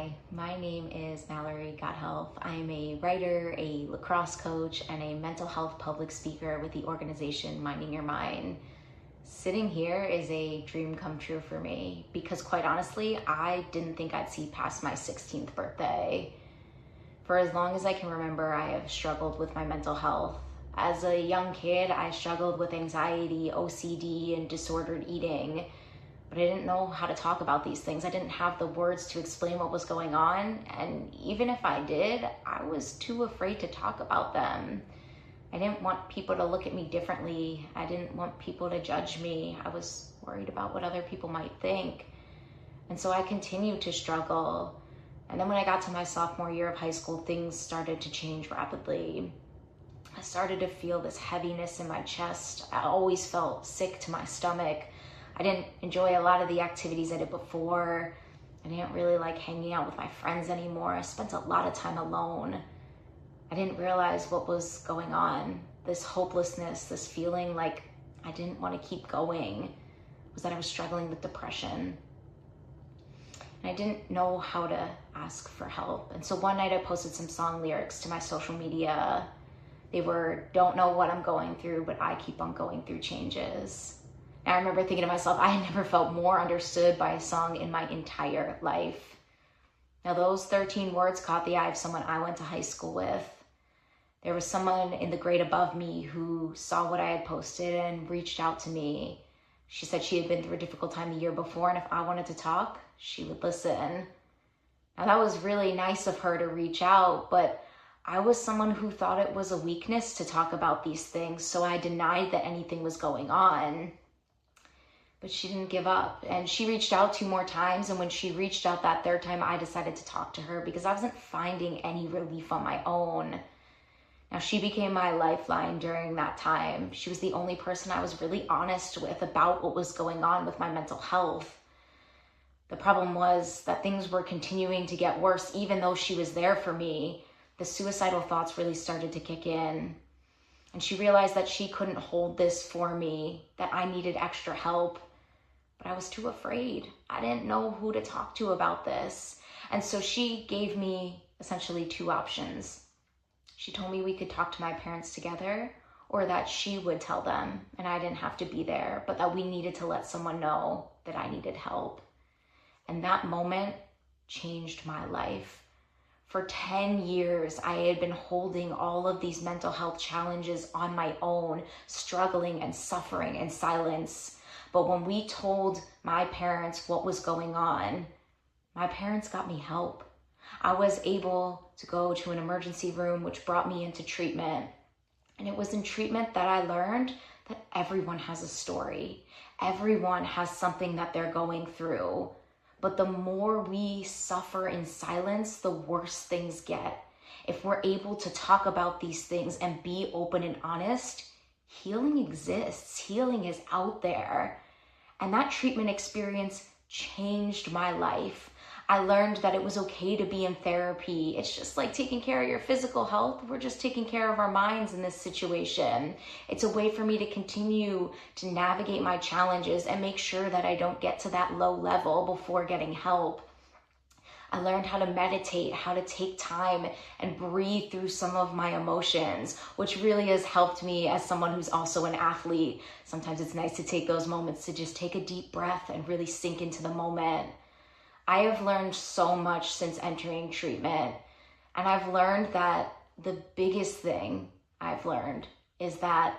Hi, my name is Mallory, God Health. I'm a writer, a lacrosse coach, and a mental health public speaker with the organization Minding Your Mind. Sitting here is a dream come true for me because quite honestly, I didn't think I'd see past my 16th birthday. For as long as I can remember, I have struggled with my mental health. As a young kid, I struggled with anxiety, OCD, and disordered eating. But I didn't know how to talk about these things. I didn't have the words to explain what was going on. And even if I did, I was too afraid to talk about them. I didn't want people to look at me differently. I didn't want people to judge me. I was worried about what other people might think. And so I continued to struggle. And then when I got to my sophomore year of high school, things started to change rapidly. I started to feel this heaviness in my chest. I always felt sick to my stomach. I didn't enjoy a lot of the activities I did before. I didn't really like hanging out with my friends anymore. I spent a lot of time alone. I didn't realize what was going on. This hopelessness, this feeling like I didn't want to keep going, was that I was struggling with depression. And I didn't know how to ask for help. And so one night I posted some song lyrics to my social media. They were, "Don't know what I'm going through, but I keep on going through changes." And I remember thinking to myself, I had never felt more understood by a song in my entire life. Now those 13 words caught the eye of someone I went to high school with. There was someone in the grade above me who saw what I had posted and reached out to me. She said she had been through a difficult time the year before, and if I wanted to talk, she would listen. Now that was really nice of her to reach out, but I was someone who thought it was a weakness to talk about these things, so I denied that anything was going on. But she didn't give up, and she reached out 2 more times, and when she reached out that 3rd time, I decided to talk to her because I wasn't finding any relief on my own. Now, she became my lifeline during that time. She was the only person I was really honest with about what was going on with my mental health. The problem was that things were continuing to get worse. Even though she was there for me, the suicidal thoughts really started to kick in. And she realized that she couldn't hold this for me, that I needed extra help. But I was too afraid. I didn't know who to talk to about this. And so she gave me essentially 2 options. She told me we could talk to my parents together, or that she would tell them and I didn't have to be there, but that we needed to let someone know that I needed help. And that moment changed my life. For 10 years, I had been holding all of these mental health challenges on my own, struggling and suffering in silence. But when we told my parents what was going on, my parents got me help. I was able to go to an emergency room, which brought me into treatment. And it was in treatment that I learned that everyone has a story. Everyone has something that they're going through. But the more we suffer in silence, the worse things get. If we're able to talk about these things and be open and honest, healing exists. Healing is out there. And that treatment experience changed my life. I learned that it was okay to be in therapy. It's just like taking care of your physical health. We're just taking care of our minds in this situation. It's a way for me to continue to navigate my challenges and make sure that I don't get to that low level before getting help. I learned how to meditate, how to take time and breathe through some of my emotions, which really has helped me as someone who's also an athlete. Sometimes it's nice to take those moments to just take a deep breath and really sink into the moment. I have learned so much since entering treatment, and I've learned that the biggest thing I've learned is that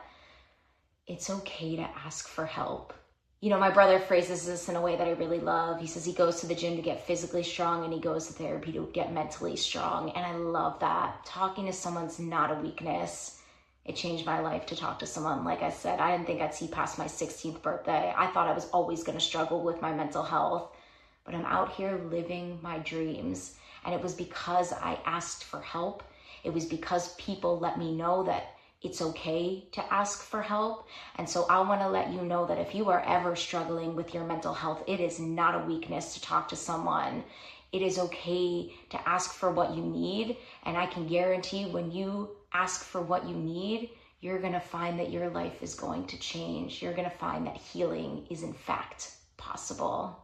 it's okay to ask for help. You know, my brother phrases this in a way that I really love. He says he goes to the gym to get physically strong and he goes to therapy to get mentally strong. And I love that. Talking to someone's not a weakness. It changed my life to talk to someone. Like I said, I didn't think I'd see past my 16th birthday. I thought I was always going to struggle with my mental health. But I'm out here living my dreams. And it was because I asked for help. It was because people let me know that it's okay to ask for help. And so I want to let you know that if you are ever struggling with your mental health, it is not a weakness to talk to someone. It is okay to ask for what you need. And I can guarantee when you ask for what you need, you're going to find that your life is going to change. You're going to find that healing is in fact possible.